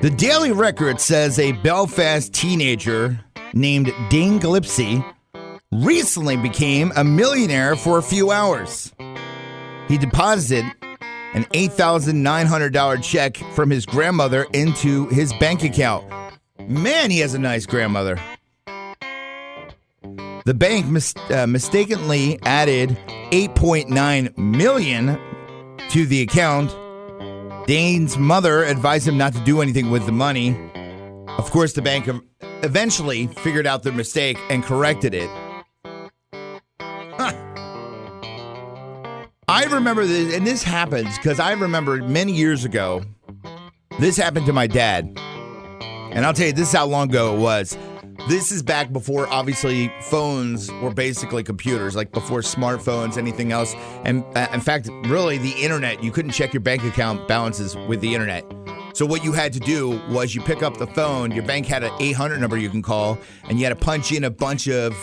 The Daily Record says a Belfast teenager named Dane Gillespie recently became a millionaire for a few hours. He deposited an $8,900 check from his grandmother into his bank account. Man, he has a nice grandmother. The bank mistakenly added $8.9 million to the account. Dane's mother advised him not to do anything with the money. Of course, the bank eventually figured out their mistake and corrected it. I remember this, and this happens because I remember many years ago, this happened to my dad. And I'll tell you, this is how long ago it was. This is back before, obviously, phones were basically computers, like before smartphones, anything else. And in fact, really, the internet, you couldn't check your bank account balances with the internet. So what you had to do was you pick up the phone, your bank had an 800 number you can call, and you had to punch in a bunch of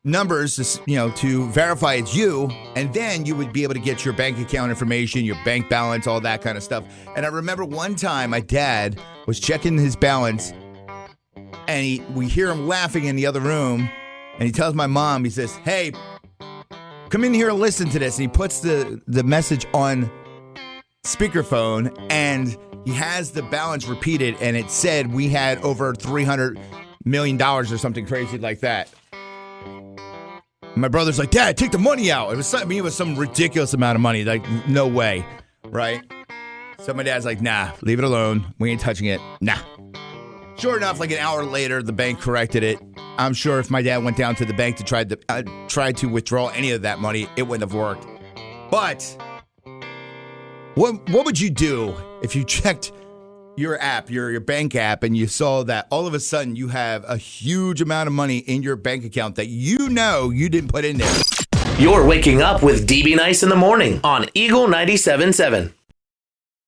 numbers to verify it's you, and then you would be able to get your bank account information, your bank balance, all that kind of stuff. And I remember one time my dad was checking his balance, and we hear him laughing in the other room, and he tells my mom, he says, "Hey, come in here and listen to this." And he puts the message on speakerphone, and he has the balance repeated, and it said we had over $300 million or something crazy like that. My brother's like, "Dad, take the money out." It was some ridiculous amount of money. Like, no way, right? So my dad's like, "Nah, leave it alone. We ain't touching it. Nah." Sure enough, like an hour later, the bank corrected it. I'm sure if my dad went down to the bank to try to withdraw any of that money, it wouldn't have worked. But what would you do if you checked your app, your bank app, and you saw that all of a sudden you have a huge amount of money in your bank account that you know you didn't put in there? You're waking up with DB Nice in the morning on Eagle 97.7.